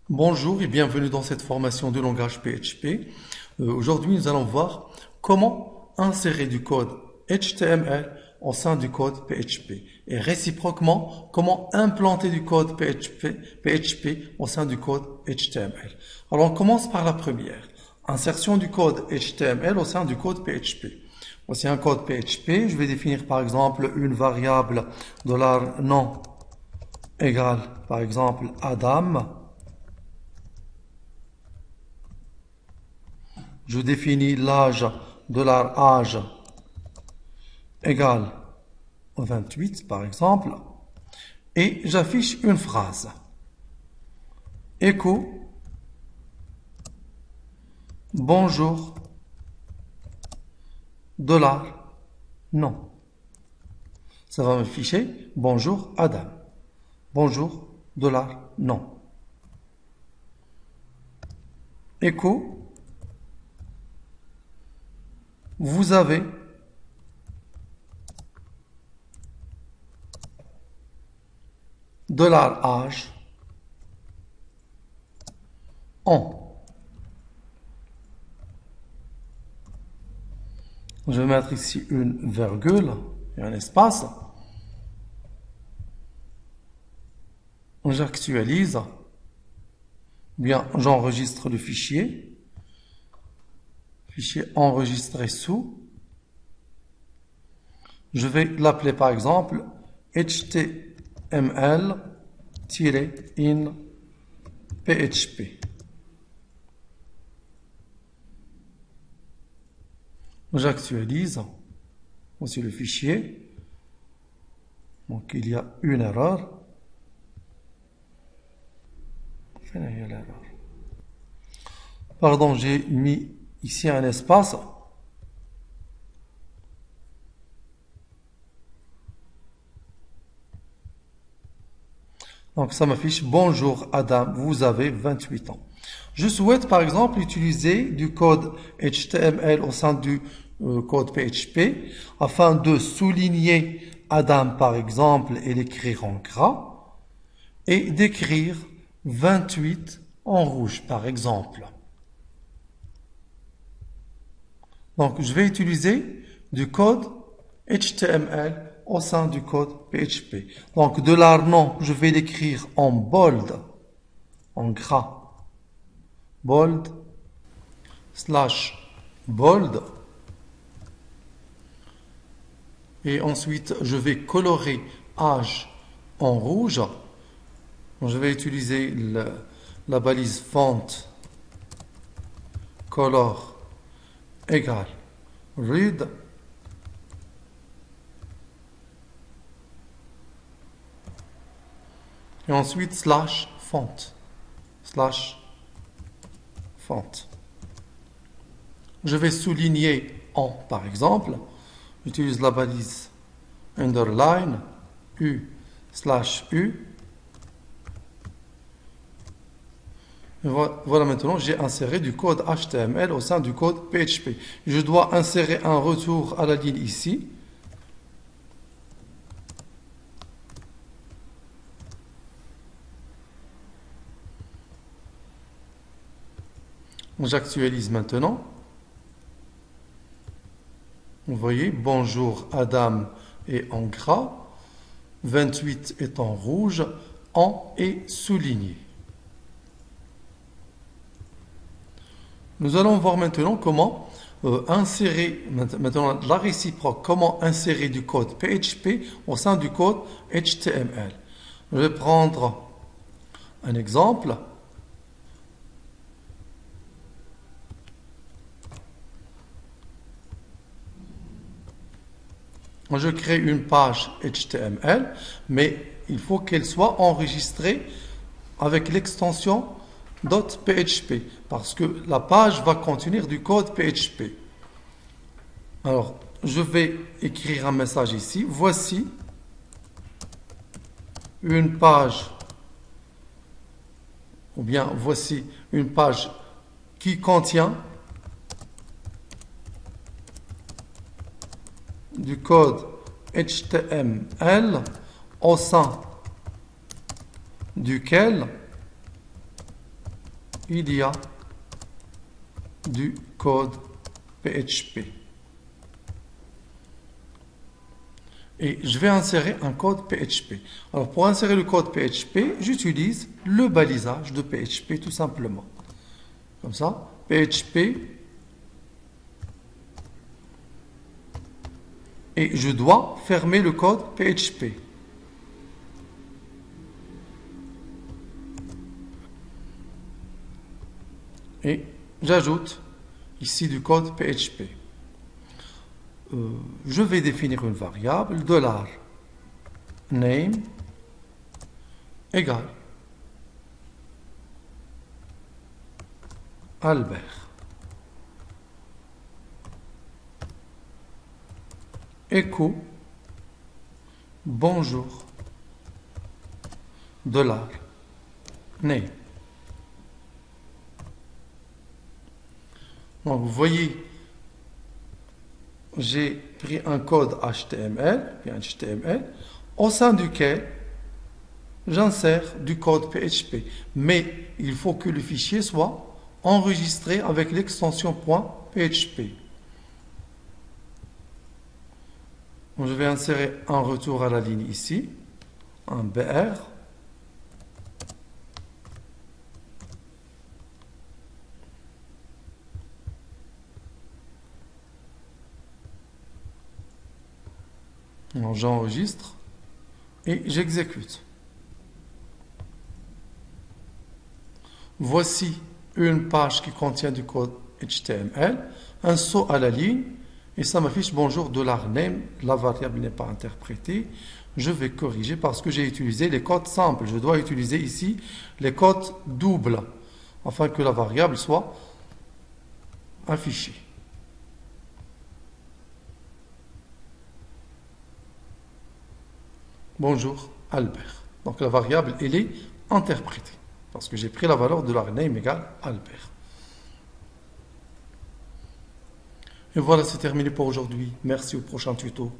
Bonjour et bienvenue dans cette formation de langage PHP. Aujourd'hui, nous allons voir comment insérer du code HTML au sein du code PHP et réciproquement, comment implanter du code PHP au sein du code HTML. Alors, on commence par la première. Insertion du code HTML au sein du code PHP. Voici un code PHP. Je vais définir par exemple une variable $nom égale par exemple Adam. Je définis l'âge, $âge égale 28 par exemple, et j'affiche une phrase. Echo, bonjour, $non. Ça va m'afficher bonjour Adam. Bonjour, $non. Echo, vous avez $âge en. Je vais mettre ici une virgule et un espace. J'actualise. Bien, j'enregistre le fichier. Fichier enregistré sous. Je vais l'appeler par exemple HTML-in-PHP. J'actualise. Voici le fichier. Donc il y a une erreur. Pardon, j'ai mis ici un espace. Donc ça m'affiche bonjour Adam, vous avez 28 ans. Je souhaite par exemple utiliser du code HTML au sein du code PHP afin de souligner Adam par exemple et l'écrire en gras et d'écrire 28 en rouge par exemple. Donc je vais utiliser du code HTML au sein du code PHP. Donc $nom, je vais l'écrire en bold, en gras. Bold, / bold. Et ensuite, je vais colorer âge en rouge. Donc, je vais utiliser la balise font color égale red. Et ensuite, /font. Font. Je vais souligner en, par exemple. J'utilise la balise underline U/U. Voilà, maintenant j'ai inséré du code HTML au sein du code PHP. Je dois insérer un retour à la ligne ici. J'actualise maintenant. Vous voyez, bonjour Adam est en gras, 28 est en rouge, en est souligné. Nous allons voir maintenant comment insérer, maintenant la réciproque, comment insérer du code PHP au sein du code HTML. Je vais prendre un exemple. Je crée une page HTML, mais il faut qu'elle soit enregistrée avec l'extension .php, parce que la page va contenir du code PHP. Alors, je vais écrire un message ici. Voici une page, ou bien voici une page qui contient du code HTML au sein duquel il y a du code PHP. Et je vais insérer un code PHP. Alors, pour insérer le code PHP, j'utilise le balisage de PHP tout simplement. Comme ça, PHP. Et je dois fermer le code PHP. Et j'ajoute ici du code PHP. Je vais définir une variable $name égale Albert. Écho bonjour $name. Donc vous voyez, j'ai pris un code HTML, au sein duquel j'insère du code PHP. Mais il faut que le fichier soit enregistré avec l'extension .php. Donc, je vais insérer un retour à la ligne ici, un BR. J'enregistre et j'exécute. Voici une page qui contient du code HTML, un saut à la ligne, et ça m'affiche bonjour $name, la variable n'est pas interprétée. Je vais corriger parce que j'ai utilisé les codes simples. Je dois utiliser ici les codes doubles afin que la variable soit affichée. Bonjour Albert. Donc la variable, elle est interprétée parce que j'ai pris la valeur de $name égale Albert. Et voilà, c'est terminé pour aujourd'hui. Merci, au prochain tuto.